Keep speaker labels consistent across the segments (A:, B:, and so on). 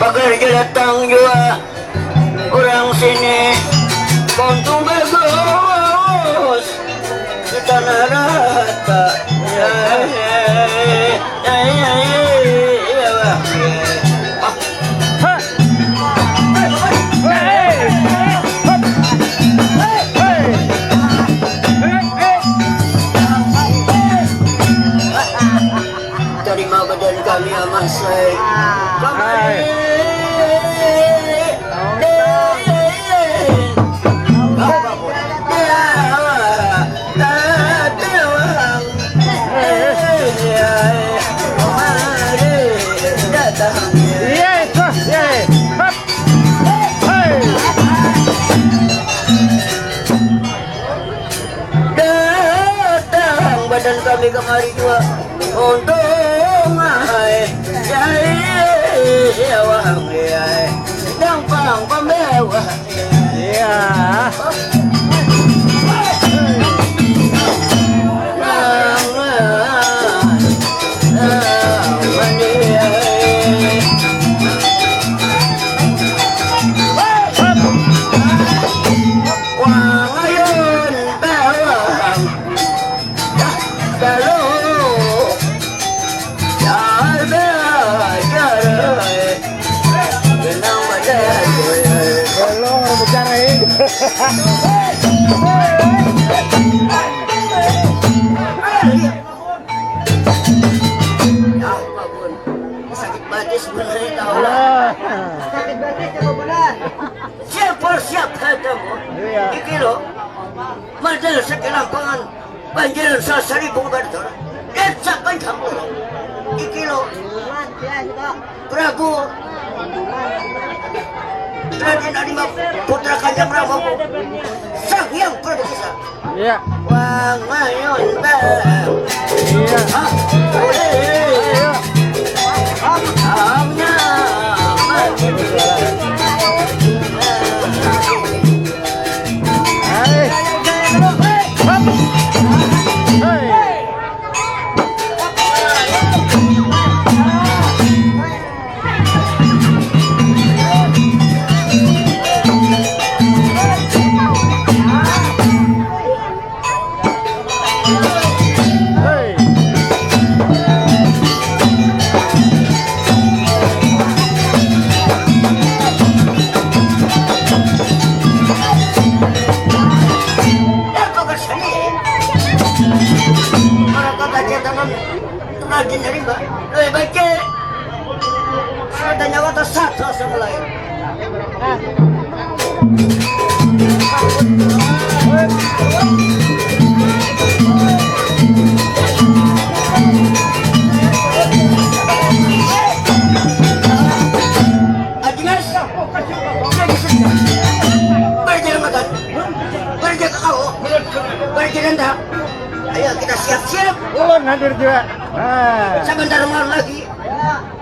A: Pekerja datang juga orang sini kontung bagus di tanah rata terima badan kami aman saya badan kami kemari juga untuk ngai ya wahang ya gampang pemewah ya sakit batin sebenarnya tahu lah. Sakit batin coba benar. Siap katamu. Iki lo, madal sekarang pangan banjir sasari bungkar tu. Capai kamu. Iki lo, Prabu. Raden Adima Putra Kanjeng Rama Sang Hyang Prabu Sisa. Iya. Wang Mayon Bang. Iya. Iya. Amnya. Rajin dari mbak, lebih baik ada nyawa tersatu sama lain. Ajinas, berjalan makan, berjalan kau, berjalan tak. Ayo kita siap-siap.
B: Hadir juga.
A: Sebentar lagi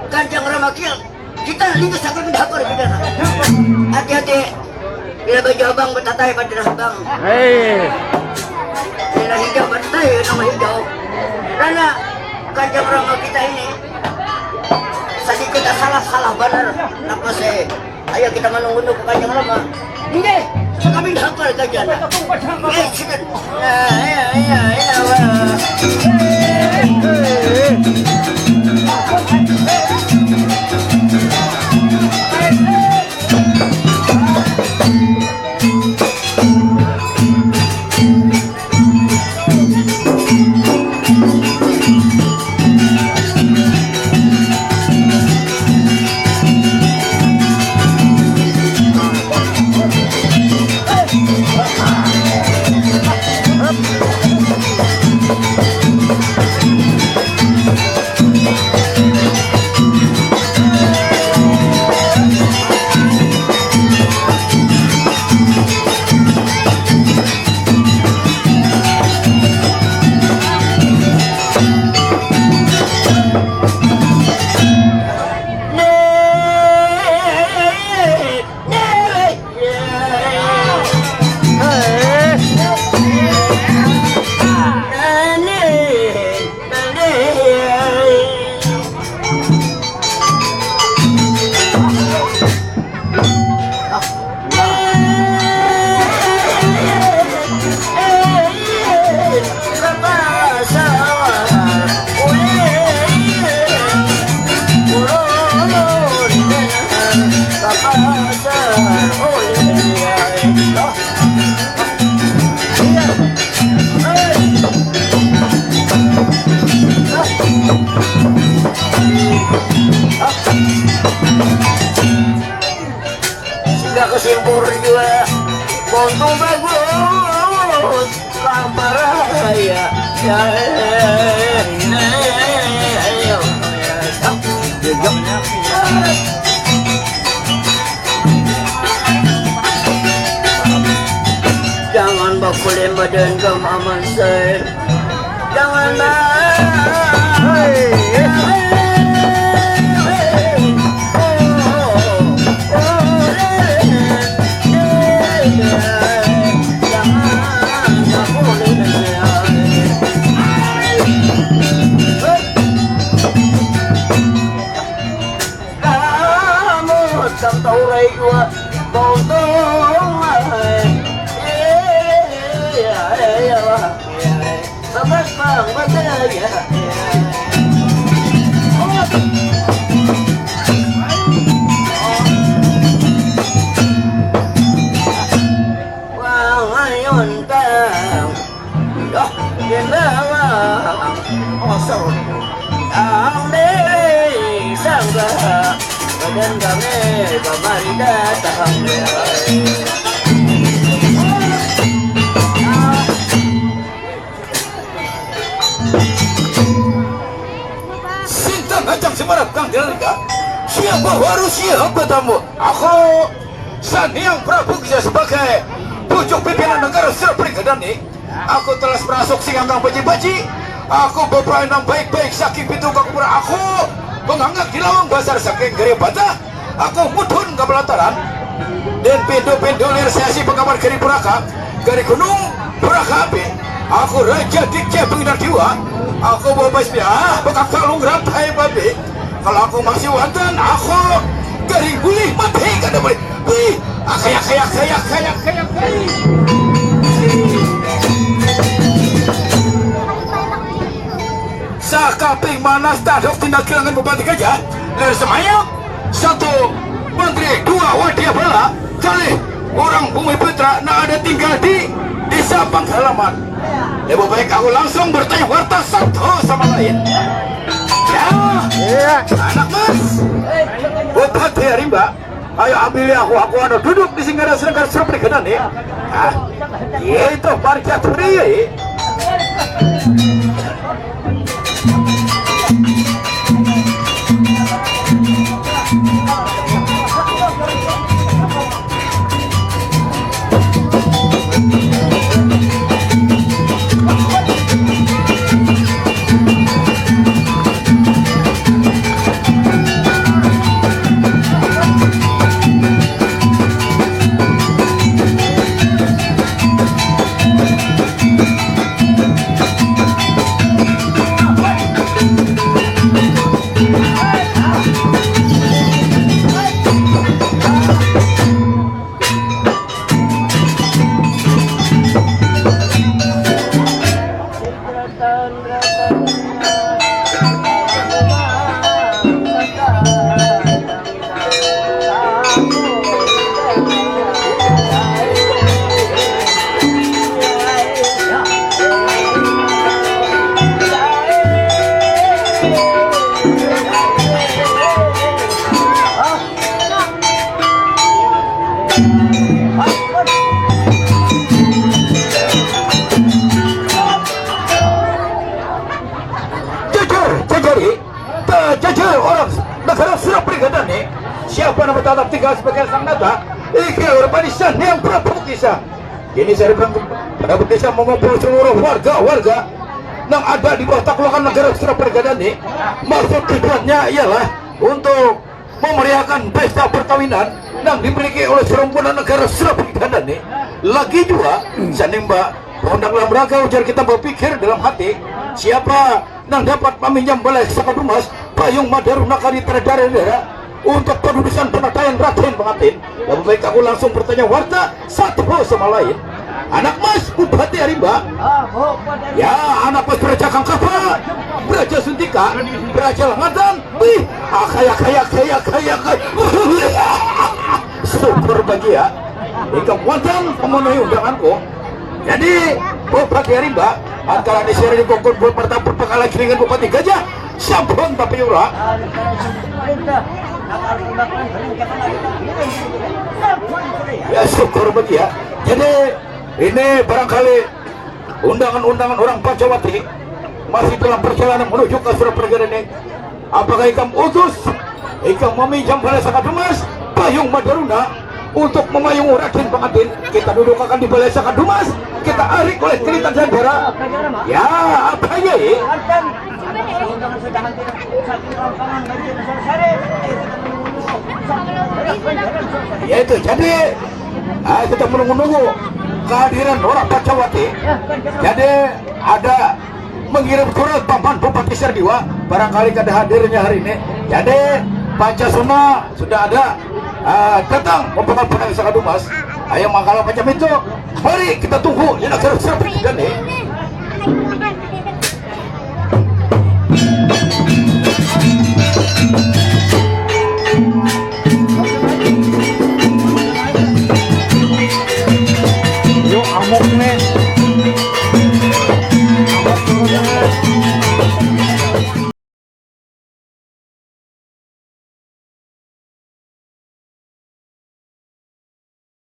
A: Kanjeng Rama Kiel kita lintas sampai mendapur bidana. Hati-hati bila baju abang bertatai pada abang. Bila hijau bertatai nama hijau. Karena Kanjeng Rama kita ini sedikit kita salah benar. Apa sih? Ayo kita menunggu ke Kanjeng Rama. Ini kami dapur kajana. simpur juga untung bagus kabar ya jangan bakulin badan kamu aman saya jangan dan kami kembali datang
B: Sinta ngajak semarap kang Jalika siapa baru siapa tamu aku Saniang Prabu Gija sebagai pucuk pimpinan negara Serpri Kedani aku telah merasuk singanggang baji-baji aku berpelayanan baik-baik saking pintu kakupura aku menganggap di lawang basar saking geri bata aku mudun ke pelataran dan pintu-pintu lirsasi pengamar geri puraka geri gunung puraka api aku raja dikce penginar jiwa aku bawa bekak kalung rantai babi kalau aku masih wantan aku geri gulih mati kada boleh wih kayak sakaping manas tadok tindak kilangan bupati Gajah dari semayang satu menteri dua wadia bala kali orang bumi putra nak ada tinggal di desa Panghalaman lebih baik aku langsung bertanya warta satu sama lain ya anak mas bupati Rimba ayo ambil aku ada duduk di singgara sedangkan Serpri Kedani itu parkir turi jujur orang negara Serpri Kedani siapa nama tatap tinggal sebagai sang nata iki urbanisan yang Prabu Kisah ini saya bilang Prabu Kisah mengumpul seluruh warga yang ada di bawah taklukan negara Serpri Kedani maksud tujuannya ialah untuk memeriahkan pesta perkawinan yang dimiliki oleh serumpunan negara Serpri Kedani lagi juga sanimba undang dalam rangka ujar kita berpikir dalam hati siapa yang dapat meminjam balai sakat rumas payung madaruna kari daerah untuk penulisan penatayan Raden Pengantin lebih baik aku langsung bertanya warta satu sama lain anak mas Bupati Arimba ya anak mas Beraja Kangkapa Beraja Suntika Beraja Langatan wih kayak super bahagia ikam wantan memenuhi undanganku jadi Bupati Arimba antara disini di kokon buat pertama perpakalan dengan Bupati Gajah Sampun Tapi Ura Ya syukur bagi ya. Jadi ini barangkali undangan-undangan orang Pacawati masih dalam perjalanan menuju ke Surabaya ini. Apakah ikam utus, ikam meminjam balai Sakadumas, payung Madaruna untuk memayung Raden pengantin? Kita duduk akan di balai Sakadumas, kita arik oleh cerita jandara. Ya, apa ya? Ya itu, jadi kita menunggu-nunggu kehadiran orang Pacawati. Jadi ada mengirim surat paman Bupati Serdiwa, barangkali kada hadirnya hari ini. Jadi Pancasuna sudah ada datang membawa penang Sakadumas. Ayo kalau macam itu, mari kita tunggu yang akan seperti ini.